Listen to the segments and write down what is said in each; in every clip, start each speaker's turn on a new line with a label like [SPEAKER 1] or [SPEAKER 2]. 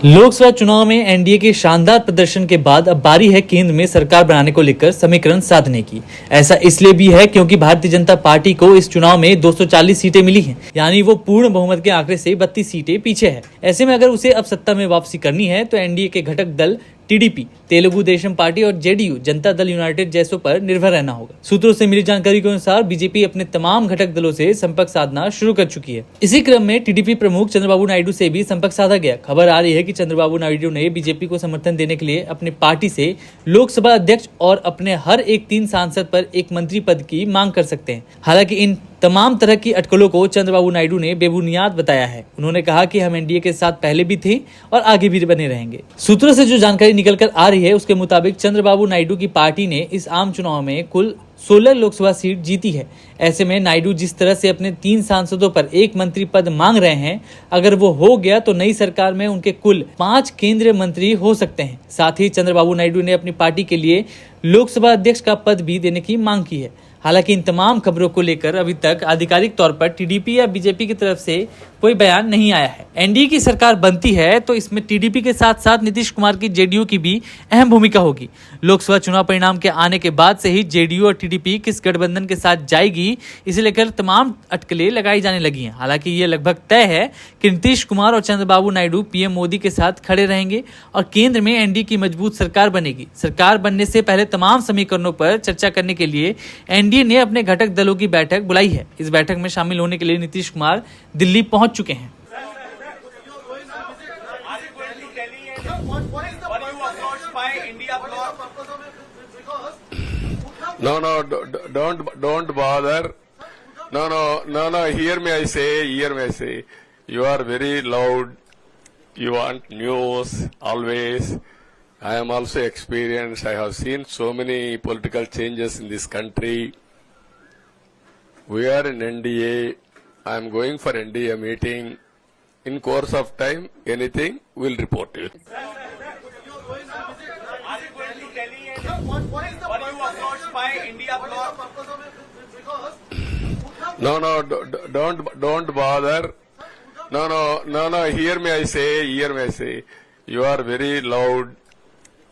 [SPEAKER 1] लोकसभा चुनाव में एनडीए के शानदार प्रदर्शन के बाद अब बारी है केंद्र में सरकार बनाने को लेकर समीकरण साधने की। ऐसा इसलिए भी है क्योंकि भारतीय जनता पार्टी को इस चुनाव में 240 सीटें मिली हैं, यानी वो पूर्ण बहुमत के आंकड़े से 32 सीटें पीछे है। ऐसे में अगर उसे अब सत्ता में वापसी करनी है तो एनडीए के घटक दल टीडीपी, तेलुगु देशम पार्टी और जेडीयू जनता दल यूनाइटेड जैसों पर निर्भर रहना होगा। सूत्रों से मिली जानकारी के अनुसार बीजेपी अपने तमाम घटक दलों से संपर्क साधना शुरू कर चुकी है। इसी क्रम में टीडीपी प्रमुख चंद्रबाबू नायडू से भी संपर्क साधा गया। खबर आ रही है कि चंद्रबाबू नायडू ने बीजेपी को समर्थन देने के लिए अपनी पार्टी से लोकसभा अध्यक्ष और अपने हर एक 3 सांसद पर एक मंत्री पद की मांग कर सकते हैं। हालांकि इन तमाम तरह की अटकलों को चंद्रबाबू नायडू ने बेबुनियाद बताया है। उन्होंने कहा कि हम एनडीए के साथ पहले भी थे और आगे भी बने रहेंगे। सूत्रों से जो जानकारी निकल कर आ रही है उसके मुताबिक चंद्रबाबू नायडू की पार्टी ने इस आम चुनाव में कुल 16 लोकसभा सीट जीती है। ऐसे में नायडू जिस तरह से अपने 3 सांसदों पर एक मंत्री पद मांग रहे हैं, अगर वो हो गया तो नई सरकार में उनके कुल 5 केंद्रीय मंत्री हो सकते हैं। साथ ही चंद्रबाबू नायडू ने अपनी पार्टी के लिए लोकसभा अध्यक्ष का पद भी देने की मांग की है। हालांकि इन तमाम खबरों को लेकर अभी तक आधिकारिक तौर पर टीडीपी या बीजेपी की तरफ से कोई बयान नहीं आया है। एनडीए की सरकार बनती है तो इसमें टीडीपी के साथ साथ नीतीश कुमार की जेडीयू की भी अहम भूमिका होगी। लोकसभा चुनाव परिणाम के आने के बाद से ही जेडीयू और टीडीपी किस गठबंधन के साथ जाएगी, इसे लेकर तमाम अटकलें लगाई जाने लगी हैं। हालांकि ये लगभग तय है कि नीतीश कुमार और चंद्रबाबू नायडू पीएम मोदी के साथ खड़े रहेंगे और केंद्र में एनडीए की मजबूत सरकार बनेगी। सरकार बनने से पहले तमाम समीकरणों पर चर्चा करने के लिए एनडीए ने अपने घटक दलों की बैठक बुलाई है। इस बैठक में शामिल होने के लिए नीतीश कुमार दिल्ली पहुंच चुके हैं।
[SPEAKER 2] No, don't bother. No. Hear me, I say. You are very loud. You want news always. I am also experienced. I have seen so many political changes in this country. We are in NDA. I am going for NDA meeting. In course of time, anything will report to you. No, don't bother. No. Hear me, I say. You are very loud.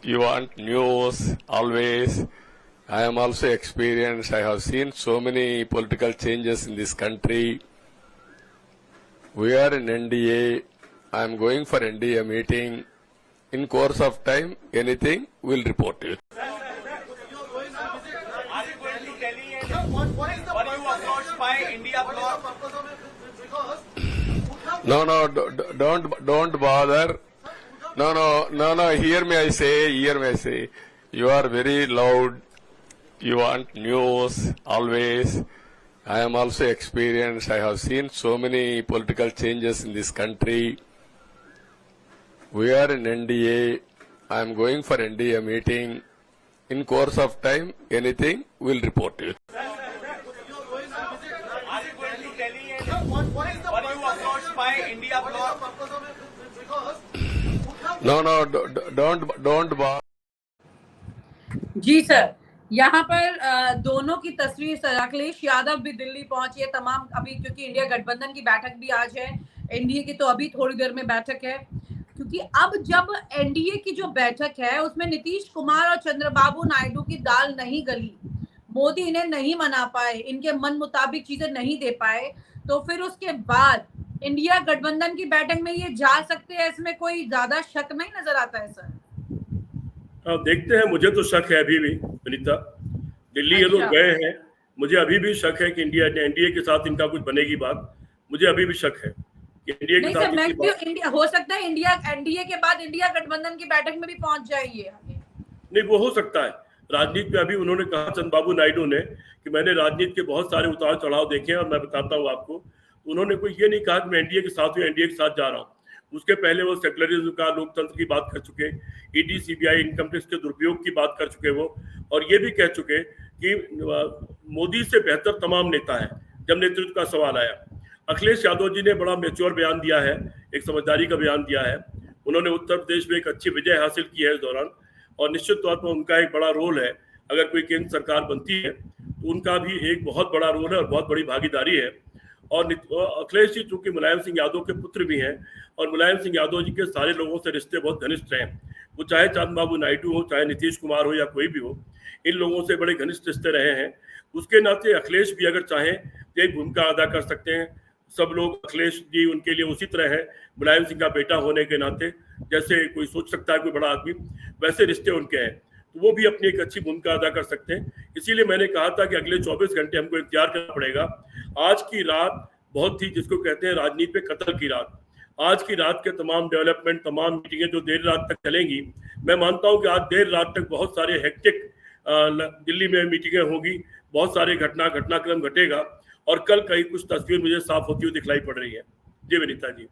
[SPEAKER 2] You want news always. I am also experienced. I have seen so many political changes in this country. We are in NDA. I am going for NDA meeting. In course of time, anything will report to you. No, don't bother. No. Hear me, I say. You are very loud. You want news always. I am also experienced. I have seen so many political changes in this country. We are in NDA. I am going for NDA meeting. In course of time, anything will report to you. No, don't bother.
[SPEAKER 3] जी sir, यहाँ पर दोनों की तस्वीर sir. Akhilesh Yadav भी दिल्ली पहुंचे तमाम अभी, क्योंकि इंडिया गठबंधन की बैठक भी आज है। एनडीए की तो अभी थोड़ी देर में बैठक है, क्योंकि अब जब एनडीए की जो बैठक है उसमें नीतीश कुमार और चंद्रबाबू नायडू की दाल नहीं गली, मोदी इन्हें नहीं मना पाए, इनके मन मुताबिक चीजें नहीं दे पाए, तो फिर उसके बाद इंडिया गठबंधन की बैठक में ये जा सकते हैं, इसमें कोई ज्यादा शक नहीं नजर आता है सर।
[SPEAKER 4] देखते हैं। मुझे तो शक है अभी भी विनीता। दिल्ली ये लोग गए हैं, मुझे अभी भी शक है कि एनडीए के साथ इनका कुछ बनेगी बात। मुझे अभी भी शक है कि एनडीए के साथ
[SPEAKER 3] इंडिया हो सकता है, इंडिया एनडीए के बाद इंडिया गठबंधन की बैठक में भी पहुंच जाएगी।
[SPEAKER 4] नहीं, वो हो सकता है। राजनीति में अभी उन्होंने कहा चंद्रबाबू नायडू ने कि मैंने राजनीति के बहुत सारे उतार चढ़ाव देखे हैं और मैं बताता हूँ आपको। उन्होंने कोई ये नहीं कहा कि मैं एनडीए के साथ हूँ, एनडीए के साथ जा रहा हूँ। उसके पहले वो सेक्युलरिज्म का, लोकतंत्र की बात कर चुके, ईडी सीबीआई इनकम टैक्स के दुरुपयोग की बात कर चुके वो, और ये भी कह चुके कि मोदी से बेहतर तमाम नेता है जब नेतृत्व का सवाल आया। अखिलेश यादव जी ने बड़ा मैच्योर बयान दिया है, एक समझदारी का बयान दिया है। उन्होंने उत्तर प्रदेश में एक अच्छी विजय हासिल की है इस दौरान, और निश्चित तौर पर उनका एक बड़ा रोल है। अगर कोई केंद्र सरकार बनती है तो उनका भी एक बहुत बड़ा रोल है और बहुत बड़ी भागीदारी है। और अखिलेश जी चूंकि मुलायम सिंह यादव के पुत्र भी हैं और मुलायम सिंह यादव जी के सारे लोगों से रिश्ते बहुत घनिष्ठ हैं, वो चाहे चंद्रबाबू नायडू हो, चाहे नीतीश कुमार हो या कोई भी हो, इन लोगों से बड़े घनिष्ठ रिश्ते रहे हैं। उसके नाते अखिलेश भी अगर चाहें तो एक भूमिका अदा कर सकते हैं। सब लोग अखिलेश जी उनके लिए उसी तरह है, मुलायम सिंह का बेटा होने के नाते जैसे कोई सोच सकता है कोई बड़ा आदमी, वैसे रिश्ते उनके हैं, तो वो भी अपनी एक अच्छी भूमिका अदा कर सकते हैं। इसीलिए मैंने कहा था कि अगले 24 घंटे हमको इंतजार करना पड़ेगा। आज की रात बहुत ही, जिसको कहते हैं राजनीति पे कत्ल की रात, आज की रात के तमाम डेवलपमेंट, तमाम मीटिंगें जो देर रात तक चलेंगी, मैं मानता हूं कि आज देर रात तक बहुत सारे हेक्टिक दिल्ली में मीटिंगें होगी, बहुत सारे घटनाक्रम घटेगा और कल कहीं कुछ तस्वीर मुझे साफ होती हुई दिखलाई पड़ रही है। जी विनीता जी।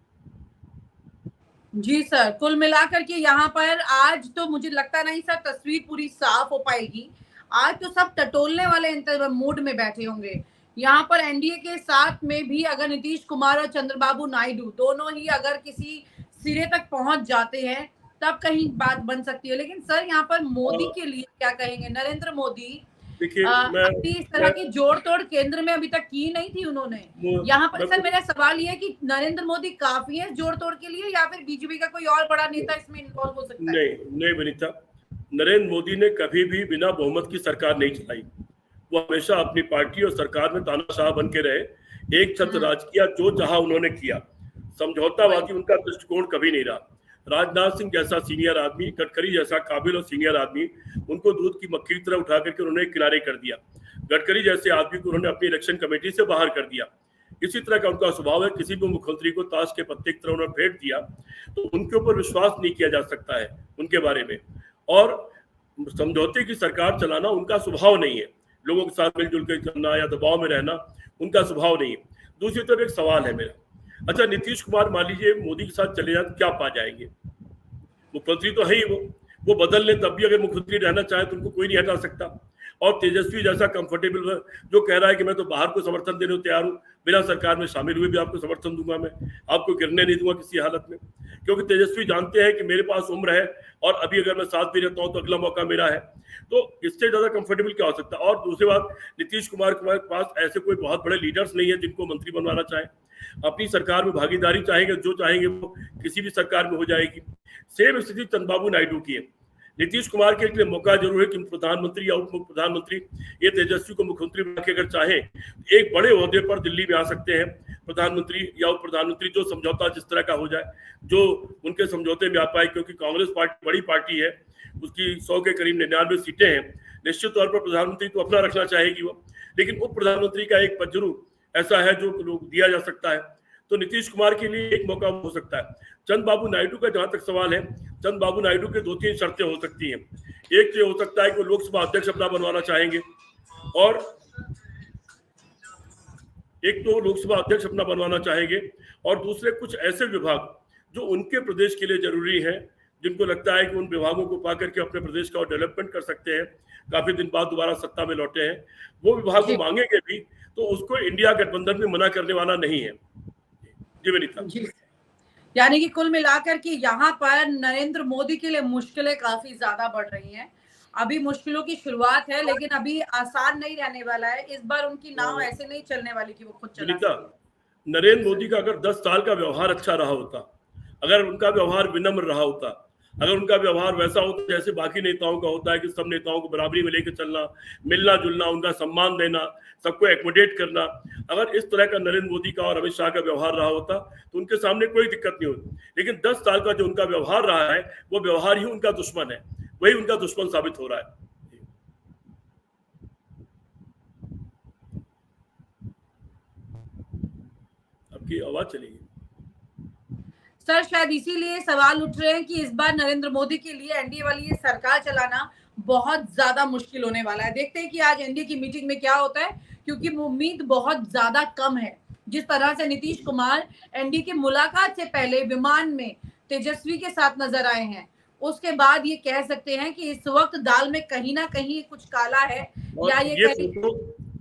[SPEAKER 3] जी सर, कुल मिलाकर के यहाँ पर आज तो मुझे लगता नहीं सर तस्वीर पूरी साफ हो पाएगी। आज तो सब टटोलने वाले मूड में बैठे होंगे। यहाँ पर एनडीए के साथ में भी अगर नीतीश कुमार और चंद्रबाबू नायडू दोनों ही अगर किसी सिरे तक पहुंच जाते हैं तब कहीं बात बन सकती है। लेकिन सर यहाँ पर मोदी के लिए क्या कहेंगे? नरेंद्र मोदी
[SPEAKER 4] देखिए,
[SPEAKER 3] अपनी इस तरह की जोड़ तोड़ केंद्र में अभी तक की नहीं थी उन्होंने। यहाँ पर सर मेरा सवाल ये है कि नरेंद्र मोदी काफी है जोड़ तोड़ के लिए या फिर बीजेपी का कोई और बड़ा नेता इसमें इन्वॉल्व हो सकता है?
[SPEAKER 4] नहीं विनीता, नरेंद्र मोदी ने कभी भी बिना बहुमत की सरकार नहीं चलाई। वो हमेशा अपनी पार्टी और सरकार में तानाशाह बन के रहे, एक छत्र राज किया, जो चाहा उन्होंने किया, समझौतावादी उनका दृष्टिकोण कभी नहीं रहा। राजनाथ सिंह जैसा सीनियर आदमी, गडकरी जैसा काबिल और सीनियर आदमी, उनको दूध की मक्खी की तरह उठा करके उन्होंने किनारे कर दिया। गडकरी जैसे आदमी को उन्होंने अपनी इलेक्शन कमेटी से बाहर कर दिया। इसी तरह का उनका स्वभाव है, किसी भी मुख्यमंत्री को ताश के पत्ते की तरह उन्होंने फेंक दिया तो उनके ऊपर विश्वास नहीं किया जा सकता है उनके बारे में। और समझौते की सरकार चलाना उनका स्वभाव नहीं है, लोगों के साथ मिलजुल कर चलना या दबाव में रहना उनका स्वभाव नहीं है। दूसरी तरफ एक सवाल है मेरा, अच्छा नीतीश कुमार मान लीजिए मोदी के साथ चले जाए तो क्या पा जाएंगे? मुख्यमंत्री तो है ही, वो बदल ले तब भी अगर मुख्यमंत्री रहना चाहे तो उनको कोई नहीं हटा सकता। और तेजस्वी जैसा कंफर्टेबल जो कह रहा है कि मैं तो बाहर को समर्थन देने को तैयार हूँ, बिना सरकार में शामिल हुए भी आपको समर्थन दूंगा, मैं आपको गिरने नहीं दूंगा किसी हालत में, क्योंकि तेजस्वी जानते हैं कि मेरे पास उम्र है और अभी अगर मैं साथ भी रहता हूँ तो अगला मौका मेरा है। तो इससे ज्यादा कंफर्टेबल क्या हो सकता है? और दूसरी बात, नीतीश कुमार के पास ऐसे कोई बहुत बड़े लीडर्स नहीं है जिनको मंत्री बनवाना चाहे। अपनी सरकार में भागीदारी चाहेंगे, जो चाहेंगे वो किसी भी सरकार में हो जाएगी। सेम स्थिति चंद्रबाबू नायडू की है। नीतीश कुमार के लिए मौका जरूर है कि प्रधानमंत्री या उप प्रधानमंत्री ये तेजस्वी को मुख्यमंत्री बना के अगर चाहे एक बड़े ओहदे पर दिल्ली में आ सकते हैं, प्रधानमंत्री या उप प्रधानमंत्री, जो समझौता जिस तरह का हो जाए, जो उनके समझौते में आ पाए, क्योंकि कांग्रेस पार्टी बड़ी पार्टी है, उसकी 100 के करीब 99 सीटें हैं। निश्चित तौर पर प्रधानमंत्री तो अपना रखना चाहेगी वो, लेकिन उप प्रधानमंत्री का एक पद जरूर ऐसा है जो दिया जा सकता है। तो नीतीश कुमार के लिए एक मौका हो सकता है। चंद्रबाबू नायडू का जहां तक सवाल है, चंद्रबाबू नायडू के 2-3 शर्तें हो सकती हैं। एक तो हो सकता है कि लोकसभा अध्यक्ष अपना बनवाना चाहेंगे, और एक तो लोकसभा अध्यक्ष अपना बनवाना चाहेंगे, और दूसरे कुछ ऐसे विभाग जो उनके प्रदेश के लिए जरूरी है, जिनको लगता है कि उन विभागों को पा करके अपने प्रदेश का डेवलपमेंट कर सकते हैं, काफी दिन बाद दोबारा सत्ता में लौटे हैं, वो विभाग को मांगेंगे भी, तो उसको इंडिया गठबंधन में मना करने वाला नहीं है। जी विनीता
[SPEAKER 3] जी, यानी कि कुल मिलाकर के यहाँ पर नरेंद्र मोदी के लिए मुश्किलें काफी ज्यादा बढ़ रही हैं। अभी मुश्किलों की शुरुआत है, लेकिन अभी आसान नहीं रहने वाला है। इस बार उनकी नाव ऐसे नहीं चलने वाली कि वो खुद चला सके।
[SPEAKER 4] नरेंद्र मोदी का अगर 10 साल का व्यवहार अच्छा रहा होता, अगर उनका व्यवहार विनम्र रहा होता, अगर उनका व्यवहार वैसा होता जैसे बाकी नेताओं का होता है कि सब नेताओं को बराबरी में लेकर चलना, मिलना जुलना, उनका सम्मान देना, सबको एकोमोडेट करना, अगर इस तरह का नरेंद्र मोदी का और अमित शाह का व्यवहार रहा होता तो उनके सामने कोई दिक्कत नहीं होती। लेकिन 10 साल का जो उनका व्यवहार रहा है, वो व्यवहार ही उनका दुश्मन है, वही उनका दुश्मन साबित हो रहा है। आपकी आवाज चलेगी
[SPEAKER 3] सर, शायद इसीलिए सवाल उठ रहे हैं कि इस बार नरेंद्र मोदी के लिए एनडीए वाली ये सरकार चलाना बहुत ज्यादा मुश्किल होने वाला है। देखते हैं कि आज एनडीए की मीटिंग में क्या होता है, क्योंकि उम्मीद बहुत ज्यादा कम है। जिस तरह से नीतीश कुमार एनडीए की मुलाकात से पहले विमान में तेजस्वी के साथ नजर आए हैं, उसके बाद ये कह सकते हैं कि इस वक्त दाल में कहीं ना कहीं कुछ काला है। या ये
[SPEAKER 4] फोटो,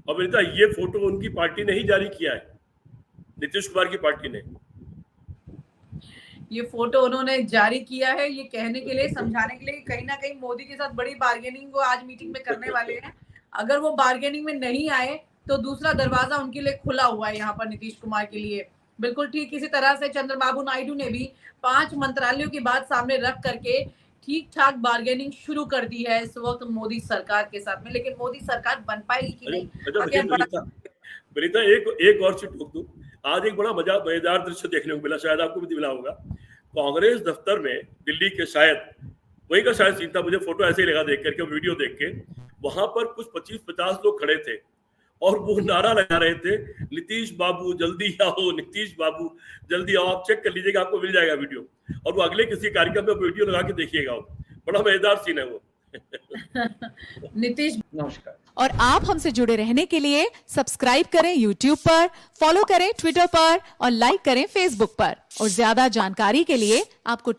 [SPEAKER 4] अभिनेता, ये फोटो उनकी पार्टी ने ही जारी किया है, नीतीश कुमार की पार्टी ने
[SPEAKER 3] ये फोटो उन्होंने जारी किया है, ये कहने के लिए, समझाने के लिए कहीं ना कहीं मोदी के साथ बड़ी बार्गेनिंग वो आज मीटिंग में करने वाले हैं। अगर वो बार्गेनिंग में नहीं आए तो दूसरा दरवाजा उनके लिए खुला हुआ है यहाँ पर नीतीश कुमार के लिए। बिल्कुल ठीक इसी तरह से चंद्रबाबू नायडू ने भी 5 मंत्रालयों की बात सामने रख करके ठीक ठाक बार्गेनिंग शुरू कर दी है इस वक्त मोदी सरकार के साथ में। लेकिन मोदी सरकार बन पाएगी कि नहीं,
[SPEAKER 4] विनीता एक और चीज टोक दूं। आज एक बड़ा मजेदार दृश्य देखने को मिला, शायद आपको भी मिला होगा। कांग्रेस दफ्तर में दिल्ली के शायद वही का शायद सीन था, मुझे फोटो ऐसे ही लगा देख करके, वीडियो देख के। वहां पर कुछ 25-50 लोग खड़े थे और वो नारा लगा रहे थे, नीतीश बाबू जल्दी आओ, नीतीश बाबू जल्दी आओ। आप चेक कर लीजिएगा, आपको मिल जाएगा वीडियो, और वो अगले किसी कार्यक्रम में वीडियो लगा के देखिएगा, बड़ा मजेदार सीन है वो।
[SPEAKER 3] नीतीश नमस्कार।
[SPEAKER 5] और आप हमसे जुड़े रहने के लिए सब्सक्राइब करें YouTube पर, फॉलो करें ट्विटर पर और लाइक करें Facebook पर। और ज्यादा जानकारी के लिए आपको